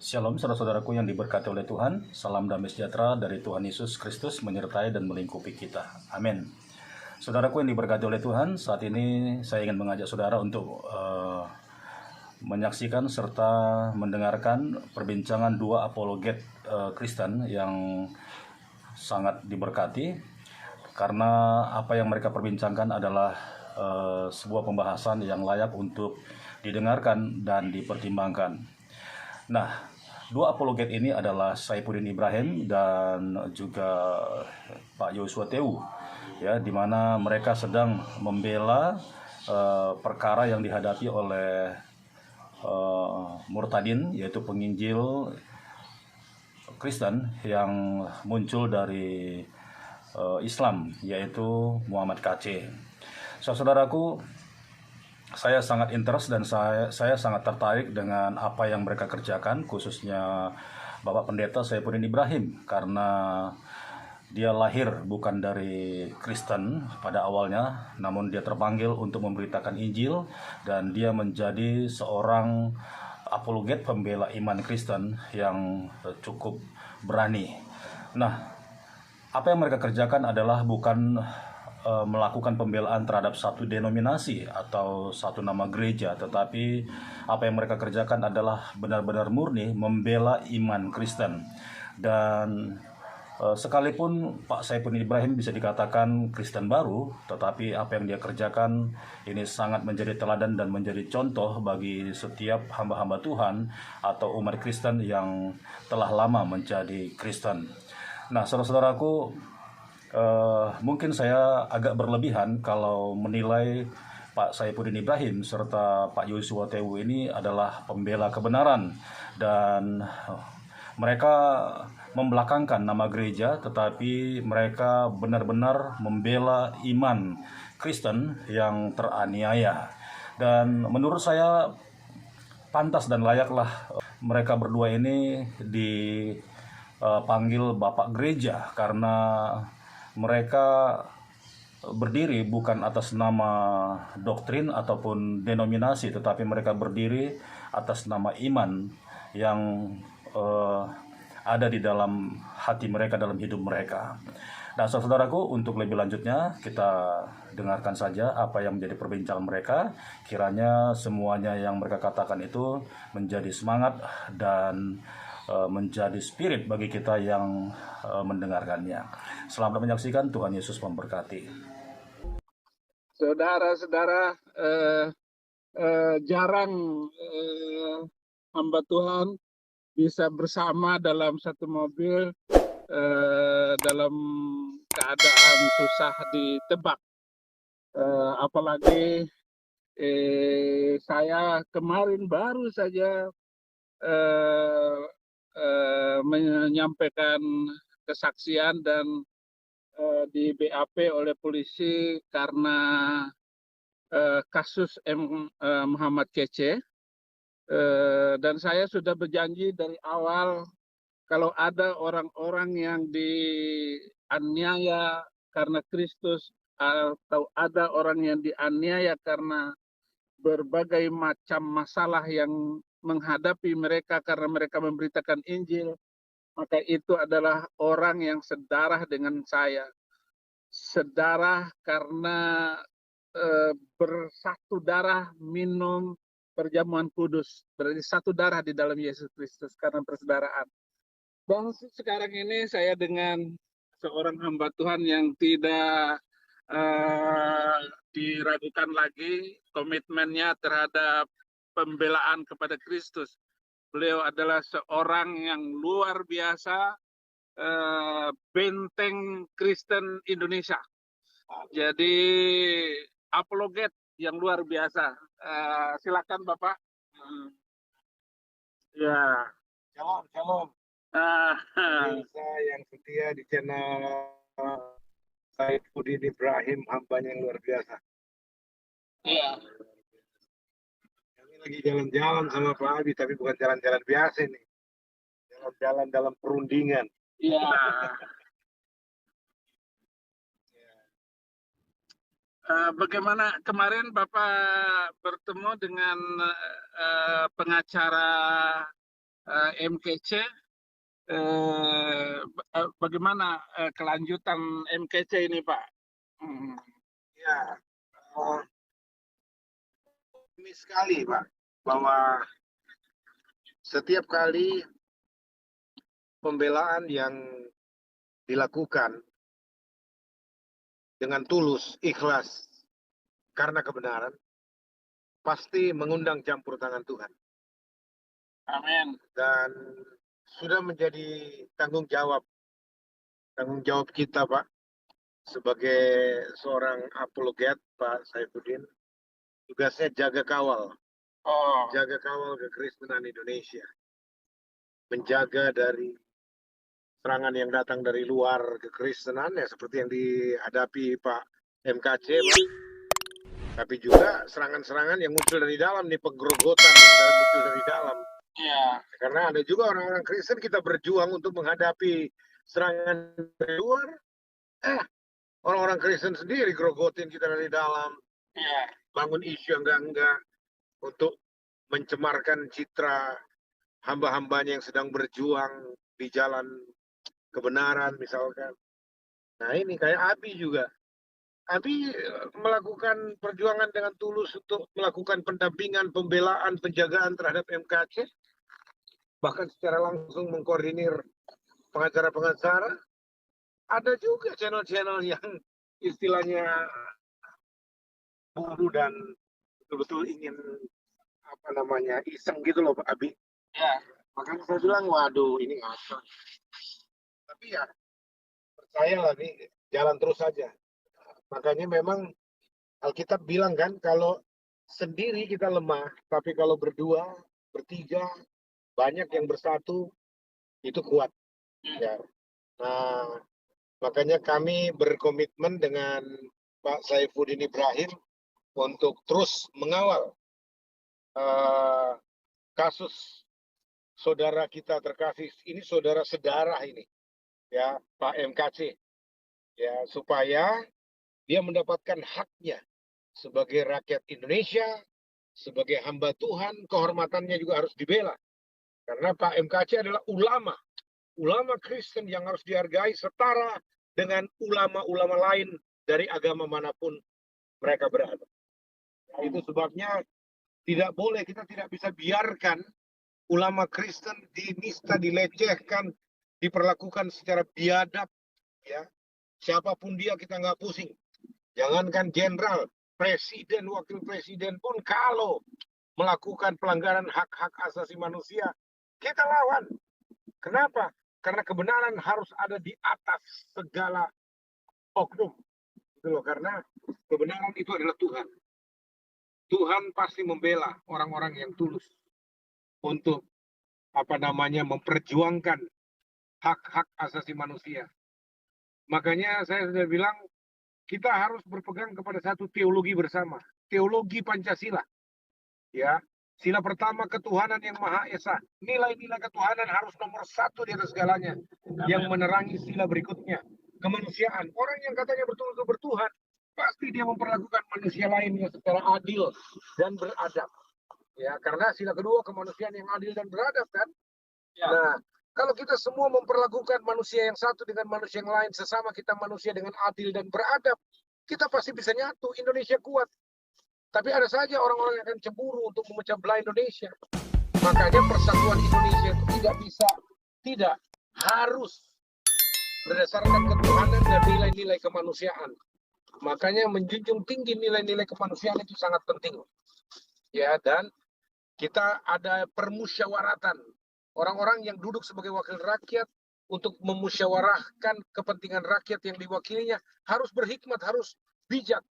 Shalom saudara-saudaraku yang diberkati oleh Tuhan. Salam damai sejahtera dari Tuhan Yesus Kristus menyertai dan melingkupi kita. Amin. Saudaraku yang diberkati oleh Tuhan, saat ini saya ingin mengajak saudara untuk menyaksikan serta mendengarkan perbincangan dua apologet Kristen yang sangat diberkati, karena apa yang mereka perbincangkan adalah sebuah pembahasan yang layak untuk didengarkan dan dipertimbangkan. Nah, dua apologet ini adalah Saifuddin Ibrahim dan juga Pak Yosua Tewu, ya, di mana mereka sedang membela perkara yang dihadapi oleh murtadin, yaitu penginjil Kristen yang muncul dari Islam, yaitu Muhammad KC. Saudaraku, saya sangat interest dan saya sangat tertarik dengan apa yang mereka kerjakan, khususnya Bapak Pendeta Saifuddin Ibrahim, karena dia lahir bukan dari Kristen pada awalnya, namun dia terpanggil untuk memberitakan Injil dan dia menjadi seorang apologet pembela iman Kristen yang cukup berani. Nah, apa yang mereka kerjakan adalah bukan melakukan pembelaan terhadap satu denominasi atau satu nama gereja, tetapi apa yang mereka kerjakan adalah benar-benar murni membela iman Kristen. Dan sekalipun Pak Saifuddin Ibrahim bisa dikatakan Kristen baru, tetapi apa yang dia kerjakan ini sangat menjadi teladan dan menjadi contoh bagi setiap hamba-hamba Tuhan atau umat Kristen yang telah lama menjadi Kristen. Nah, saudara-saudaraku, mungkin saya agak berlebihan kalau menilai Pak Saifuddin Ibrahim serta Pak Yosua Tewu ini adalah pembela kebenaran, dan mereka membelakangkan nama gereja, tetapi mereka benar-benar membela iman Kristen yang teraniaya. Dan menurut saya pantas dan layaklah mereka berdua ini dipanggil Bapak Gereja, karena mereka berdiri bukan atas nama doktrin ataupun denominasi, tetapi mereka berdiri atas nama iman yang ada di dalam hati mereka, dalam hidup mereka. Nah, saudaraku, untuk lebih lanjutnya kita dengarkan saja apa yang menjadi perbincangan mereka. Kiranya semuanya yang mereka katakan itu menjadi semangat dan menjadi spirit bagi kita yang mendengarkannya. Selamat menyaksikan. Tuhan Yesus memberkati. Saudara-saudara, jarang hamba Tuhan bisa bersama dalam satu mobil dalam keadaan susah ditebak. Apalagi saya kemarin baru saja menyampaikan kesaksian dan di BAP oleh polisi karena kasus Muhammad KC, dan saya sudah berjanji dari awal kalau ada orang-orang yang dianiaya karena Kristus atau ada orang yang dianiaya karena berbagai macam masalah yang menghadapi mereka karena mereka memberitakan Injil, maka itu adalah orang yang sedarah dengan saya. Sedarah karena bersatu darah minum perjamuan kudus, berarti satu darah di dalam Yesus Kristus karena persaudaraan. Dan sekarang ini saya dengan seorang hamba Tuhan yang tidak diragukan lagi komitmennya terhadap pembelaan kepada Kristus. Beliau adalah seorang yang luar biasa, benteng Kristen Indonesia. Jadi apologet yang luar biasa. Silakan Bapak. Ya. Shalom, shalom. Pemirsa yang setia di channel Saifuddin Ibrahim, hambanya yang luar biasa. Iya. Kami lagi jalan-jalan sama Pak Abi, tapi bukan jalan-jalan biasa nih. Jalan-jalan dalam perundingan. Iya. Bagaimana kemarin Bapak bertemu dengan pengacara MKC. Bagaimana kelanjutan MKC ini, Pak? Ya, ini sekali Pak, bahwa setiap kali pembelaan yang dilakukan dengan tulus, ikhlas, karena kebenaran, pasti mengundang campur tangan Tuhan. Amin. Dan sudah menjadi tanggung jawab kita Pak, sebagai seorang apologet Pak Saifuddin, tugasnya jaga kawal kekristenan Indonesia, menjaga dari serangan yang datang dari luar kekristenan, ya seperti yang dihadapi Pak MKC Pak. Tapi juga serangan-serangan yang muncul dari dalam nih, penggerogotan yang muncul dari dalam. Ya. Karena ada juga orang-orang Kristen kita berjuang untuk menghadapi serangan dari luar. Orang-orang Kristen sendiri grogotin kita dari dalam. Ya. Bangun isu yang enggak untuk mencemarkan citra hamba-hambanya yang sedang berjuang di jalan kebenaran misalkan. Nah ini kayak Abi juga. Abi melakukan perjuangan dengan tulus untuk melakukan pendampingan, pembelaan, penjagaan terhadap MKC. Bahkan secara langsung mengkoordinir pengacara-pengacara. Ada juga channel-channel yang istilahnya buru dan betul-betul ingin iseng gitu loh Pak Abi. Ya. Makanya saya bilang, waduh ini ngaco. Tapi ya percayalah nih, jalan terus saja. Makanya memang Alkitab bilang kan, kalau sendiri kita lemah, tapi kalau berdua, bertiga, banyak yang bersatu, itu kuat. Ya. Nah, makanya kami berkomitmen dengan Pak Saifuddin Ibrahim untuk terus mengawal kasus saudara kita terkasih ini, saudara sedarah ini, ya Pak MKC, ya supaya dia mendapatkan haknya sebagai rakyat Indonesia, sebagai hamba Tuhan, kehormatannya juga harus dibela. Karena Pak MKC adalah ulama Kristen yang harus dihargai setara dengan ulama-ulama lain dari agama manapun mereka berada. Nah, itu sebabnya kita tidak bisa biarkan ulama Kristen dinista, dilecehkan, diperlakukan secara biadab. Ya, siapapun dia kita nggak pusing. Jangankan jenderal, presiden, wakil presiden pun kalau melakukan pelanggaran hak-hak asasi manusia, kita lawan. Kenapa? Karena kebenaran harus ada di atas segala oknum. Gitu loh, karena kebenaran itu adalah Tuhan. Tuhan pasti membela orang-orang yang tulus untuk memperjuangkan hak-hak asasi manusia. Makanya saya sudah bilang, kita harus berpegang kepada satu teologi bersama, teologi Pancasila. Ya, sila pertama ketuhanan yang Maha Esa. Nilai-nilai ketuhanan harus nomor satu di atas segalanya. Yang menerangi sila berikutnya, kemanusiaan. Orang yang katanya betul-betul bertuhan, pasti dia memperlakukan manusia lainnya secara adil dan beradab. Ya, karena sila kedua kemanusiaan yang adil dan beradab kan. Ya. Nah, kalau kita semua memperlakukan manusia yang satu dengan manusia yang lain, sesama kita manusia dengan adil dan beradab, kita pasti bisa nyatu, Indonesia kuat. Tapi ada saja orang-orang yang akan cemburu untuk memecah belah Indonesia. Makanya persatuan Indonesia itu tidak harus berdasarkan ketuhanan dan nilai-nilai kemanusiaan. Makanya menjunjung tinggi nilai-nilai kemanusiaan itu sangat penting. Ya, dan kita ada permusyawaratan. Orang-orang yang duduk sebagai wakil rakyat untuk memusyawarahkan kepentingan rakyat yang diwakilinya harus berhikmat, harus bijak.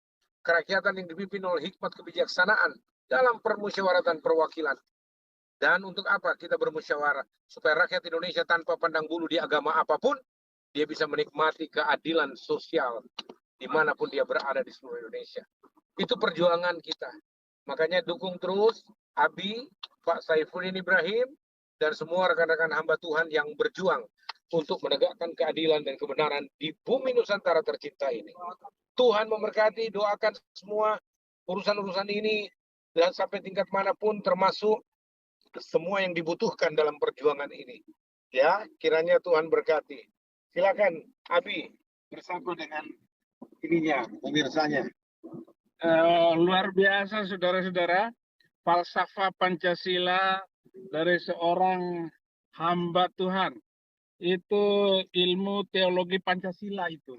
Kerakyatan yang dipimpin oleh hikmat kebijaksanaan dalam permusyawaratan perwakilan. Dan untuk apa kita bermusyawarah? Supaya rakyat Indonesia tanpa pandang bulu di agama apapun, dia bisa menikmati keadilan sosial dimanapun dia berada di seluruh Indonesia. Itu perjuangan kita. Makanya dukung terus Abi, Pak Saifuddin Ibrahim, dan semua rekan-rekan hamba Tuhan yang berjuang untuk menegakkan keadilan dan kebenaran di bumi Nusantara tercinta ini. Tuhan memberkati, doakan semua urusan-urusan ini dan sampai tingkat manapun, termasuk semua yang dibutuhkan dalam perjuangan ini. Ya, kiranya Tuhan berkati. Silakan Abi bersama dengan ininya, pemirsanya. Luar biasa saudara-saudara, falsafah Pancasila dari seorang hamba Tuhan. Itu ilmu teologi Pancasila itu.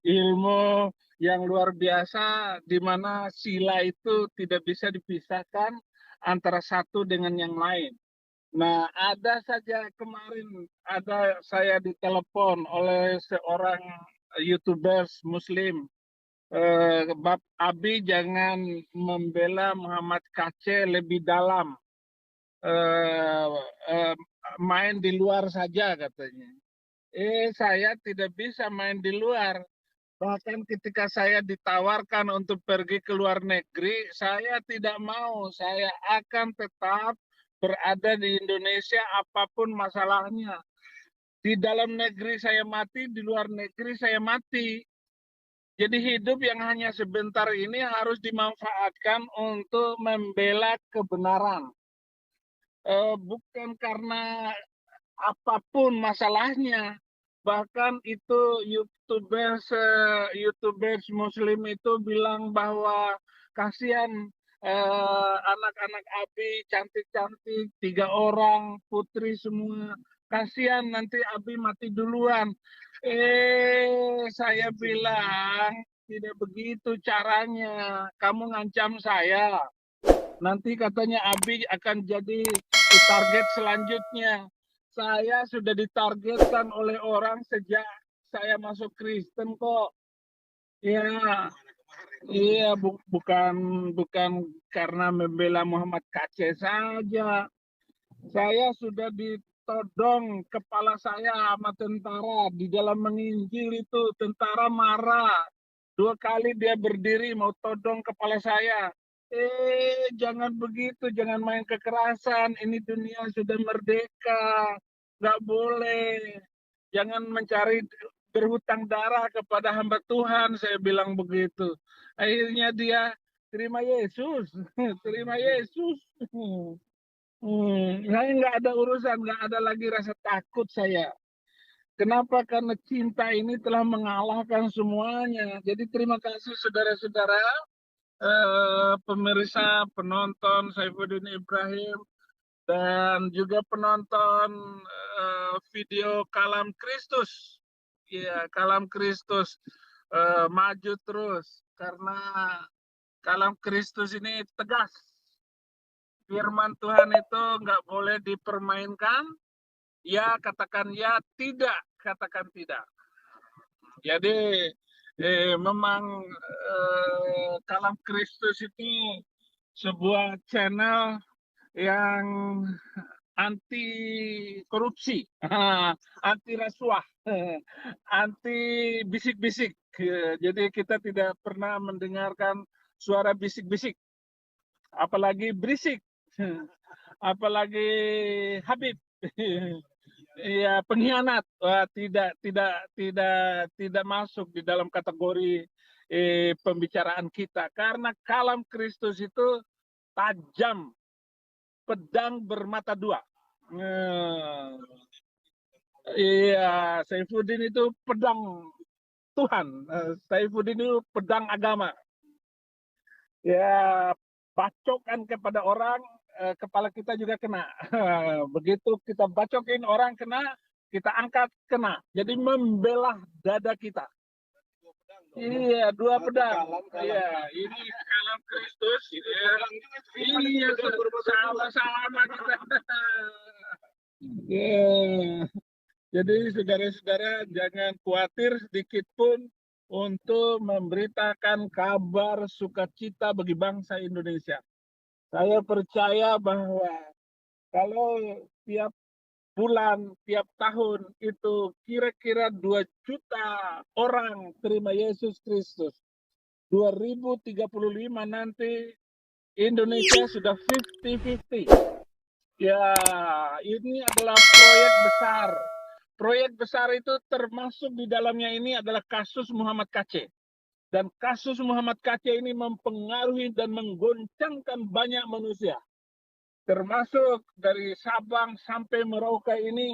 Ilmu yang luar biasa di mana sila itu tidak bisa dipisahkan antara satu dengan yang lain. Nah, ada saja kemarin saya ditelepon oleh seorang YouTubers Muslim. Bab Abi jangan membela Muhammad KC lebih dalam. Eh, eh, Main di luar saja katanya. Saya tidak bisa main di luar. Bahkan ketika saya ditawarkan untuk pergi ke luar negeri, saya tidak mau. Saya akan tetap berada di Indonesia apapun masalahnya. Di dalam negeri saya mati, di luar negeri saya mati. Jadi hidup yang hanya sebentar ini harus dimanfaatkan untuk membela kebenaran. Bukan karena apapun masalahnya. Bahkan itu YouTubers Muslim itu bilang bahwa kasihan anak-anak Abi cantik-cantik, 3 orang putri semua. Kasihan nanti Abi mati duluan. Saya bilang tidak begitu caranya. Kamu ngancam saya. Nanti katanya Abi akan jadi target selanjutnya. Saya sudah ditargetkan oleh orang sejak saya masuk Kristen kok. Iya, iya bukan karena membela Muhammad KC saja. Saya sudah ditodong kepala saya sama tentara di dalam menginjil itu. Tentara marah. 2 kali dia berdiri mau todong kepala saya. Jangan begitu, jangan main kekerasan. Ini dunia sudah merdeka, nggak boleh. Jangan mencari berhutang darah kepada hamba Tuhan, saya bilang begitu. Akhirnya dia terima Yesus, terima Yesus. Saya nggak ada urusan, nggak ada lagi rasa takut saya. Kenapa? Karena cinta ini telah mengalahkan semuanya. Jadi terima kasih saudara-saudara. Pemirsa, penonton Saifuddin Ibrahim, dan juga penonton video Kalam Kristus. Ya, Kalam Kristus maju terus karena Kalam Kristus ini tegas. Firman Tuhan itu nggak boleh dipermainkan. Ya, katakan ya, tidak, katakan tidak. Jadi memang Kalam Kristus itu sebuah channel yang anti korupsi, anti rasuah, anti bisik-bisik. Jadi kita tidak pernah mendengarkan suara bisik-bisik, apalagi berisik, apalagi Habib. Iya, pengkhianat. Wah, tidak masuk di dalam kategori pembicaraan kita, karena Kalam Kristus itu tajam, pedang bermata 2. Iya, Saifuddin itu pedang Tuhan. Saifuddin itu pedang agama. Ya, bacokan kepada orang, kepala kita juga kena. Begitu kita bacokin orang kena, kita angkat kena. Jadi membelah dada kita. Iya, 2 pedang. Iya, ini Kalam Kristus. Iya, sama-sama kita. Jadi saudara-saudara jangan khawatir sedikit pun untuk memberitakan kabar sukacita bagi bangsa Indonesia. Saya percaya bahwa kalau tiap bulan, tiap tahun itu kira-kira 2 juta orang terima Yesus Kristus. 2035 nanti Indonesia sudah 50-50. Ya, ini adalah proyek besar. Proyek besar itu termasuk di dalamnya ini adalah kasus Muhammad KC. Dan kasus Muhammad KC ini mempengaruhi dan menggoncangkan banyak manusia. termasuk dari Sabang sampai Merauke ini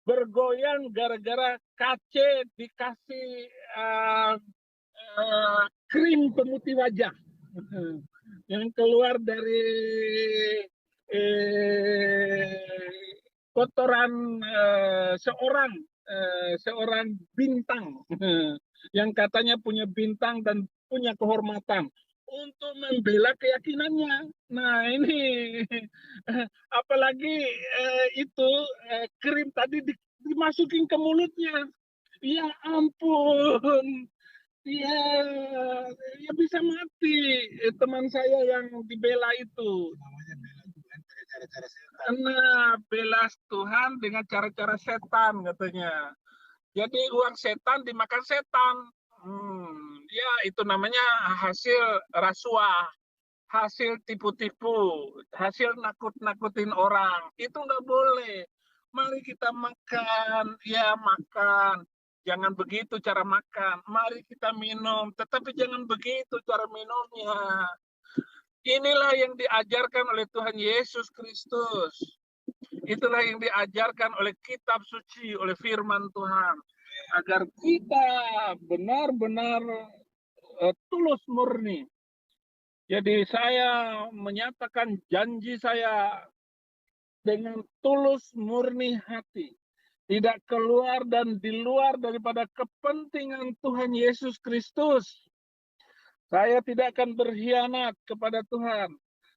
bergoyang gara-gara KC dikasih krim pemutih wajah yang keluar dari kotoran seorang bintang yang katanya punya bintang dan punya kehormatan untuk membela keyakinannya. Nah ini apalagi itu krim tadi dimasukin ke mulutnya. Ya ampun, ya, ya bisa mati teman saya yang dibela itu. Namanya bela Tuhan dengan cara-cara setan. Nah, bela Tuhan dengan cara-cara setan katanya. Jadi uang setan dimakan setan. Ya itu namanya hasil rasuah, hasil tipu-tipu, hasil nakut-nakutin orang. Itu nggak boleh. Mari kita makan, ya makan. Jangan begitu cara makan. Mari kita minum, tetapi jangan begitu cara minumnya. Inilah yang diajarkan oleh Tuhan Yesus Kristus. Itulah yang diajarkan oleh kitab suci, oleh firman Tuhan. Agar kita benar-benar tulus murni. Jadi saya menyatakan janji saya dengan tulus murni hati. Tidak keluar dan di luar daripada kepentingan Tuhan Yesus Kristus. Saya tidak akan berkhianat kepada Tuhan.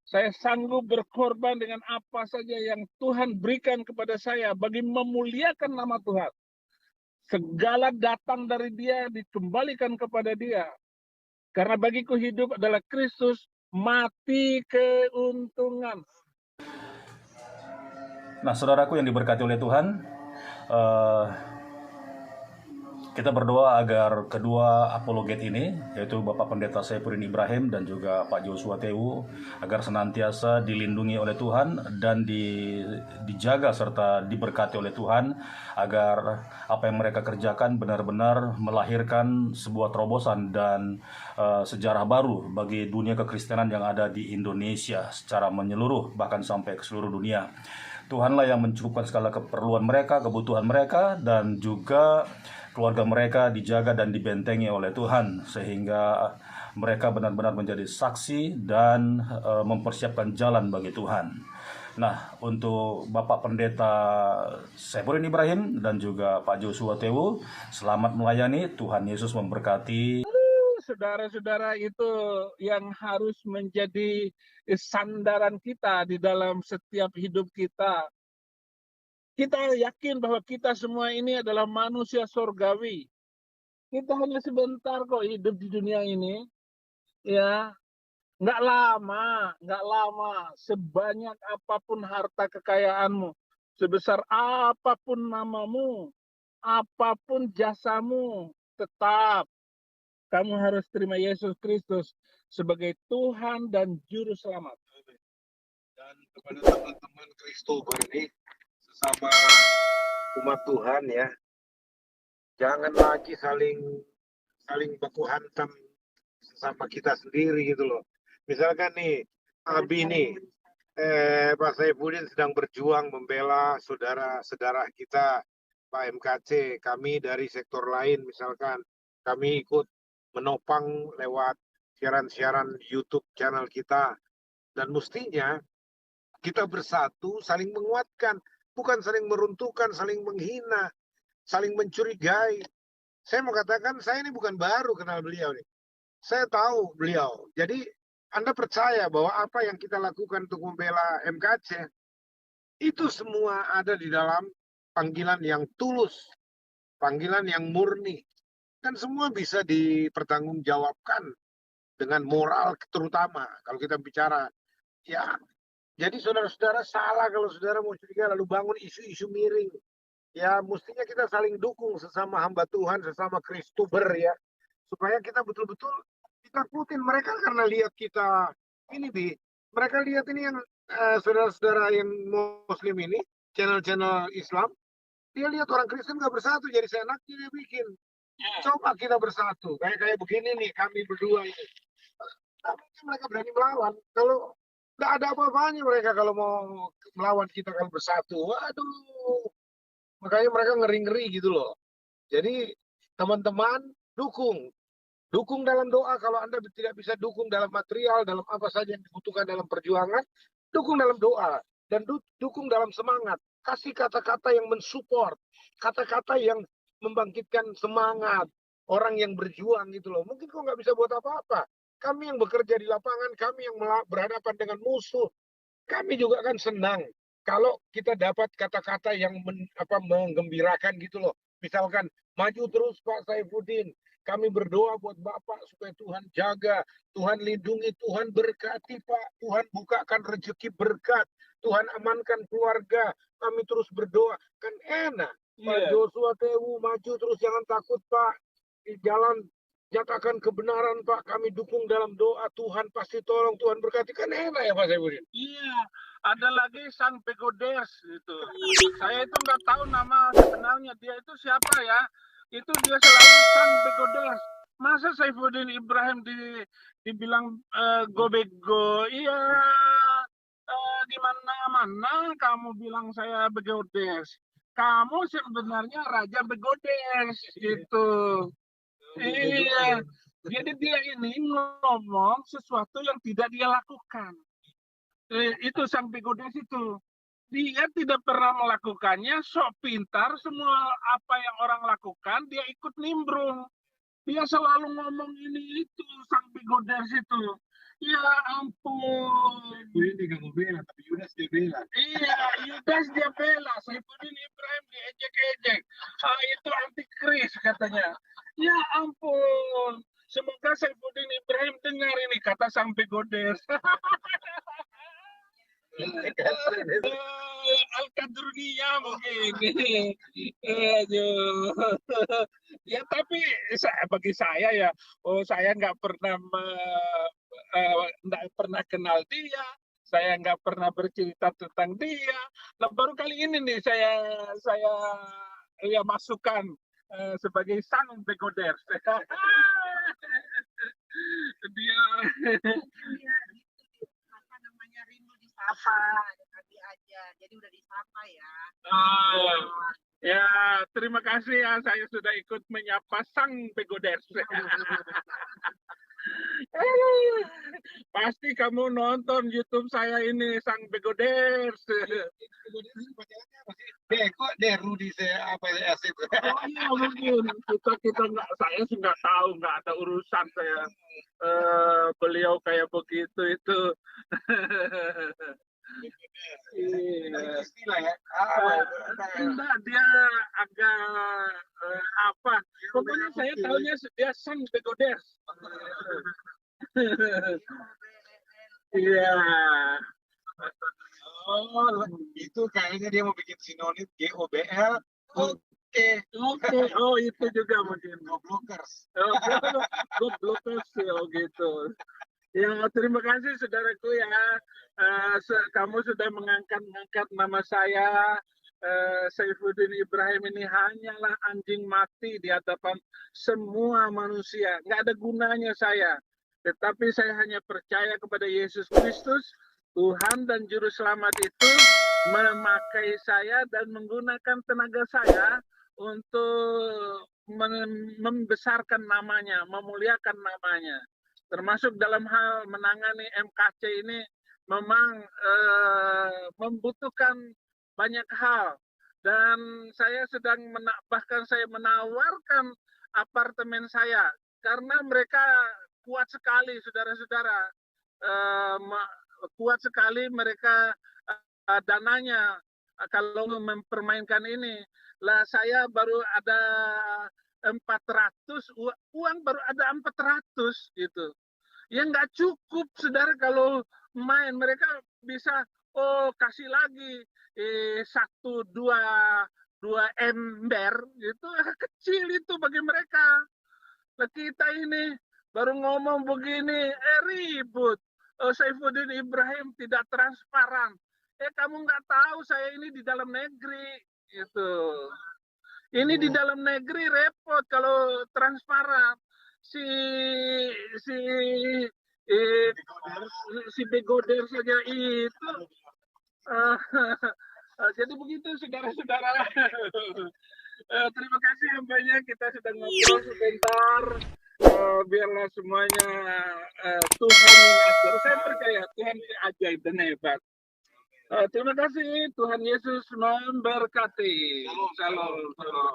Saya sanggup berkorban dengan apa saja yang Tuhan berikan kepada saya bagi memuliakan nama Tuhan. Segala datang dari Dia dikembalikan kepada Dia. Karena bagiku hidup adalah Kristus, mati keuntungan. Nah, saudaraku yang diberkati oleh Tuhan, kita berdoa agar kedua apologet ini, yaitu Bapak Pendeta Saifuddin Ibrahim dan juga Pak Joshua Tewu, agar senantiasa dilindungi oleh Tuhan dan dijaga serta diberkati oleh Tuhan, agar apa yang mereka kerjakan benar-benar melahirkan sebuah terobosan dan sejarah baru bagi dunia kekristenan yang ada di Indonesia secara menyeluruh, bahkan sampai ke seluruh dunia. Tuhanlah yang mencukupkan segala keperluan mereka, kebutuhan mereka, dan juga keluarga mereka dijaga dan dibentengi oleh Tuhan, sehingga mereka benar-benar menjadi saksi dan mempersiapkan jalan bagi Tuhan. Nah, untuk Bapak Pendeta Saifuddin Ibrahim dan juga Pak Joshua Tewu, selamat melayani. Tuhan Yesus memberkati. Saudara-saudara itu yang harus menjadi sandaran kita di dalam setiap hidup kita. Kita yakin bahwa kita semua ini adalah manusia surgawi. Kita hanya sebentar kok hidup di dunia ini. Ya, nggak lama. Sebanyak apapun harta kekayaanmu, sebesar apapun namamu, apapun jasamu, tetap kamu harus terima Yesus Kristus sebagai Tuhan dan Juru Selamat. Dan kepada teman-teman Kristober ini, sesama umat Tuhan ya, jangan lagi saling baku hantam sesama kita sendiri gitu loh. Misalkan nih, Abi nih, Pak Saifuddin sedang berjuang membela saudara-saudara kita, Pak MKC, kami dari sektor lain misalkan, kami ikut menopang lewat siaran-siaran YouTube channel kita. Dan mestinya kita bersatu saling menguatkan, bukan saling meruntuhkan, saling menghina, saling mencurigai. Saya mau katakan, saya ini bukan baru kenal beliau nih. Saya tahu beliau. Jadi Anda percaya bahwa apa yang kita lakukan untuk membela MKC, itu semua ada di dalam panggilan yang tulus, panggilan yang murni. Dan semua bisa dipertanggungjawabkan dengan moral terutama. Kalau kita bicara, ya, jadi saudara-saudara salah kalau saudara mau curiga lalu bangun isu-isu miring. Ya, mestinya kita saling dukung sesama hamba Tuhan, sesama Kristober ya. Supaya kita betul-betul ditakutin mereka karena lihat kita ini mereka lihat ini yang saudara-saudara yang Muslim ini, channel-channel Islam, dia lihat orang Kristen nggak bersatu, jadi seenaknya dia bikin. Coba kita bersatu, kayak begini nih kami berdua ini. Tapi mereka berani melawan. Kalau Nggak ada apa-apanya mereka kalau mau melawan kita kalau bersatu. Waduh, makanya mereka ngeri-ngeri gitu loh. Jadi teman-teman dukung dalam doa. Kalau Anda tidak bisa dukung dalam material, dalam apa saja yang dibutuhkan dalam perjuangan, dukung dalam doa dan dukung dalam semangat. Kasih kata-kata yang mensupport, kata-kata yang membangkitkan semangat orang yang berjuang gitu loh. Mungkin kok nggak bisa buat apa-apa. Kami yang bekerja di lapangan, kami yang berhadapan dengan musuh, kami juga kan senang kalau kita dapat kata-kata yang menggembirakan gitu loh. Misalkan, maju terus Pak Saifuddin, kami berdoa buat Bapak supaya Tuhan jaga, Tuhan lindungi, Tuhan berkati Pak, Tuhan bukakan rezeki berkat, Tuhan amankan keluarga, kami terus berdoa. Kan enak. Pak Joshua Tewu, maju terus, jangan takut Pak, di jalan nyatakan kebenaran Pak, kami dukung dalam doa, Tuhan pasti tolong, Tuhan berkati. Kan enak ya Pak Saifuddin? Iya, ada lagi Sang Pegodes itu. Saya itu nggak tahu nama sebenarnya dia itu siapa ya. Itu dia selalu Sang Pegodes. Masa Saifuddin Ibrahim dibilang go-bego? Iya, di mana-mana kamu bilang saya Begodes. Kamu sebenarnya Raja Begodes itu. Iya, jadi dia ini ngomong sesuatu yang tidak dia lakukan. Itu Sang Pegodes itu. Dia tidak pernah melakukannya, sok pintar, semua apa yang orang lakukan, dia ikut nimbrung. Dia selalu ngomong ini itu, Sang Pegodes itu. Ya ampun. Ini kamu bela, tapi Yudas dia bela. Iya, Yudas dia bela, Saifuddin Ibrahim diejek-ejek. Itu antikris katanya. Ya ampun. Semoga Saifuddin Ibrahim dengar ini kata Sang Pegodes. Al-Qadruniyah mungkin. Aduh. Ya tapi bagi saya ya, saya nggak pernah kenal dia, saya nggak pernah bercerita tentang dia. Nah, baru kali ini nih saya ya masukkan sebagai Sang Pegodes. Dia apa namanya, rindu disapa tadi aja, jadi udah disapa ya. Ya, terima kasih ya, saya sudah ikut menyapa Sang Pegodes. Pasti kamu nonton YouTube saya ini, Sang Pegodes. Kok deh Rudi saya apa ya asik. Oh iya mungkin kita nggak, saya sih nggak tahu, nggak ada urusan saya. Beliau kayak begitu itu. Istilah ya. Enggak, dia agak apa? Pokoknya saya tahunya dia Sang Pegodes. Iya. Oh, itu kayaknya dia mau bikin sinonim GOBL. Oke. Oh itu juga mungkin. Goblokers. Goblokers ya gitu. Ya, terima kasih saudaraku ya. Kamu sudah mengangkat nama saya. Saifuddin Ibrahim ini hanyalah anjing mati di hadapan semua manusia. Nggak ada gunanya saya. Tetapi saya hanya percaya kepada Yesus Kristus, Tuhan dan Juru Selamat itu memakai saya dan menggunakan tenaga saya untuk membesarkan namanya, memuliakan namanya. Termasuk dalam hal menangani MKC ini memang membutuhkan banyak hal. Dan saya sedang bahkan saya menawarkan apartemen saya karena mereka kuat sekali, saudara-saudara. Kuat sekali mereka dananya kalau mempermainkan ini. Lah saya baru ada 400, uang baru ada 400 gitu. Ya nggak cukup, saudara, kalau main. Mereka bisa kasih lagi 1-2 ember gitu, kecil itu bagi mereka. Nah, kita ini baru ngomong begini, ribut. Saifuddin Ibrahim tidak transparan. Kamu nggak tahu saya ini di dalam negeri gitu. Ini di dalam negeri repot kalau transparan. Si Eh, si begoder saja itu. Ah, jadi begitu saudara-saudara. Terima kasih yang banyak, kita sudah ngobrol sebentar. Biarlah semuanya Tuhan mengatur. Saya percaya Tuhan ajaib dan hebat. Terima kasih, Tuhan Yesus memberkati. Shalom, shalom.